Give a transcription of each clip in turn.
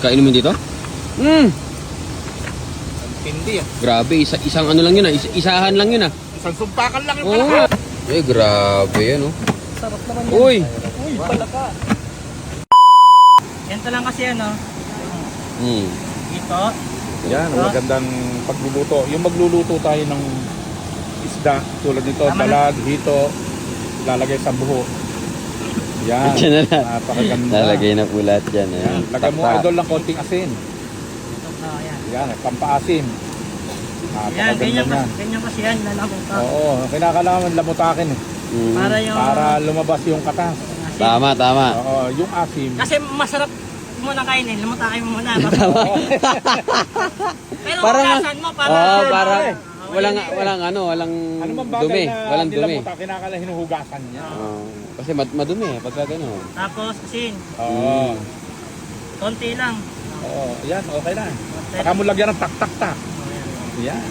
Kainin mo dito? Mm. Hindi ah. Grabe, isang ano lang yun ah. Isahan lang yun ah. Isang sumpakan lang yung Oo. palaka. Eh, grabe yan oh. Sarap naman yan. Uy! Uy, palaka. Ganito lang kasi ano. Mm. Dito. Yan, magandang pagluluto. Yung magluluto tayo ng isda, tulad nito, Tama na. dalag, hito, lalagay sa buho. Yan, Diyan na lang. napakaganda. Nalagay na po lahat yan. Yan, Ayan. lagay mo Taktak. idol ng konting asin. Oh, yan. Yan, pampaasim. Yan, ganyan Napakaganda kasi, yan. ganyan kasi yan. Lalamuta. Oo, kinakailangan lamutakin eh. Mm. Para yung... Para lumabas yung katas. asin. Tama, tama. Oo, yung asim. Kasi masarap muna kainin. Lamutakin mo muna. Pero Parang- hugasan mo para... Oo, para walang walang Ano man bagay dumi. na Walang dumi. nilamuta, kinakailangan hinuhugasan niya. Oo. Kasi madumi eh, pagka gano'n. Tapos asin. Oo. Konti lang. Oo, yan, okay na. Saka mo lagyan ng tak-tak-tak. Oh, yan. Yan.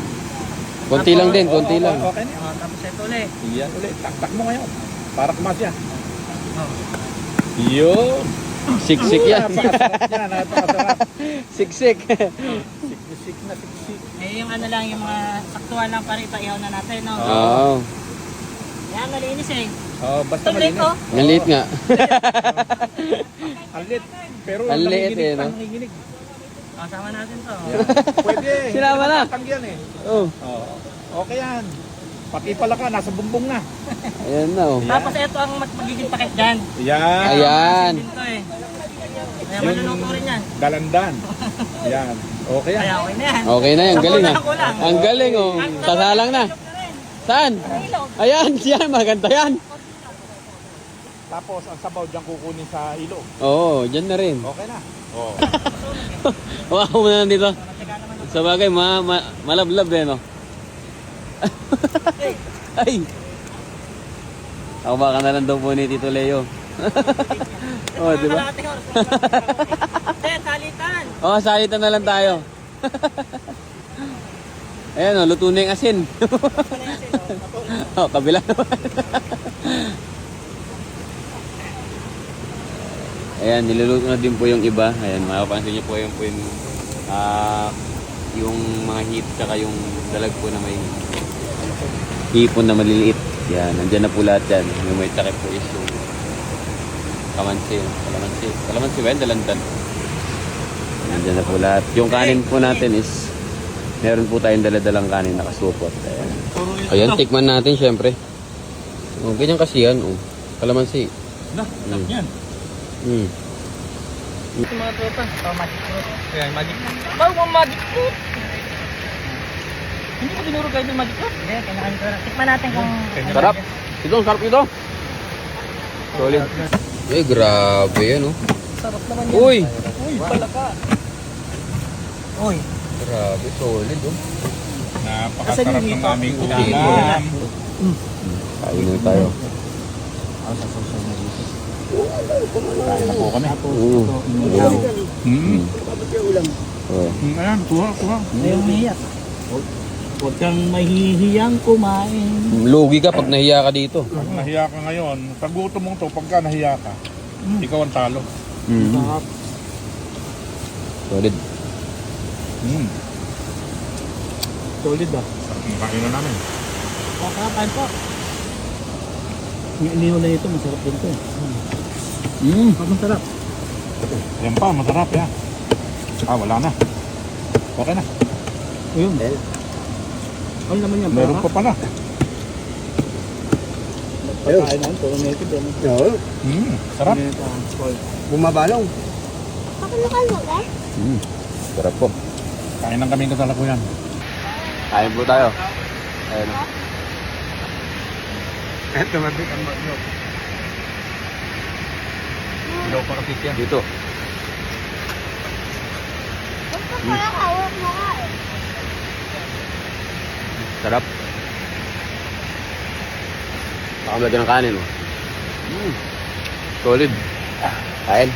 Konti lang din, Oo, konti oo, lang. Okay na. Oh, tapos ito ulit. Yan ulit, tak-tak mo ngayon. Para kumasya. Oh. Yun. Siksik yan. Napakasarap niya, napakasarap. Siksik. Siksik na siksik. Eh, yung ano lang, yung mga saktuan lang para ipaihaw na natin, no? Oo. Yan, malinis eh. Oh, basta Ito ulit, malinis. oh. Ang liit nga. Ang lit. Pero Ang liit nanginginig eh, pa, no? nanginginig. Oh, sama natin to. Pwede eh. Sinama na. Tangyan eh. Oh. Oo. Okay yan. Pati pala ka, nasa bumbong na. Ayan na oh. Tapos ito ang magiging pakit dyan. Yan. Ayan. Asin din to eh. Kaya maluluto rin yan. Dalandan. Yan. Okay yan. Kaya okay na yan. Okay na yan, galing ah. Kulang. Ang galing oh. Sasalang na. Saan? Ayan, yan, maganda yan. Tapos ang sabaw dyan kukunin sa ilo. Oo, dyan na rin. Okay na. Oo. Hawakan mo na dito. Sa bagay, malablab eh, no? Ay! Ako baka na lang daw po ni Tito Leo. Oh, di ba? Salitan. Oh, salitan na lang tayo. Ayan oh, luto na yung asin. Oh, kabila naman. Ayan, niluluto na din po yung iba. Ayan, makapansin niyo po yung mga hip tsaka yung dalag po na may hipon na maliliit. Yan, nandyan na po lahat yan. Yung may takip po is yung kalamansi. Kalamansi ba yan? Dalandan. Nandyan na po lahat. Yung kanin po natin is meron po tayong daladalang kanin nakasupot. Ayan. Ayan, tikman natin syempre. Oh, ganyan kasi yan. Oh. Kalamansi. Na, yan. Mm. Ito mga tropa. Oh, magic fruit. Ayan, magic. Bago magic fruit. Hindi mo dinuro kayo ng magic fruit? Hindi, kailangan ko na. Tikman natin kung... Sarap. Ito, ang sarap ito. Solid. Eh, grabe yan, oh. Sarap naman yan. Uy! Uy, palaka. Uy. Grabe, solid, oh. Napakasarap ng aming Okay. ulam. Kain na tayo. Kain na po kami. Oh. Ayan, kuha. Ayaw umiyak. Huwag kang mahihiyang kumain. Lugi ka pag nahiya ka dito. Pag nahiya ka ngayon, sa gutom mo to, pagka nahiya ka, ikaw ang talo. Solid. Solid ba? Kain na namin. Kakakaan po. Yung inihaw na ito, masarap din ito. Masarap. Yan pa, masarap yan. Wala na. Okay na. Ayun. Ano naman yan? Meron pa pala. Ayun. Pagkain na, puro naked yan. Sarap. Bumabalong. Sarap po. Kain ng kaming kasalakuyan. Kain po tayo. Ayan. Ito mabit ang bagyo. Ilaw pa kapit yan. Dito. Sarap. Baka malagyan ng kanin, oh. Solid. Kain.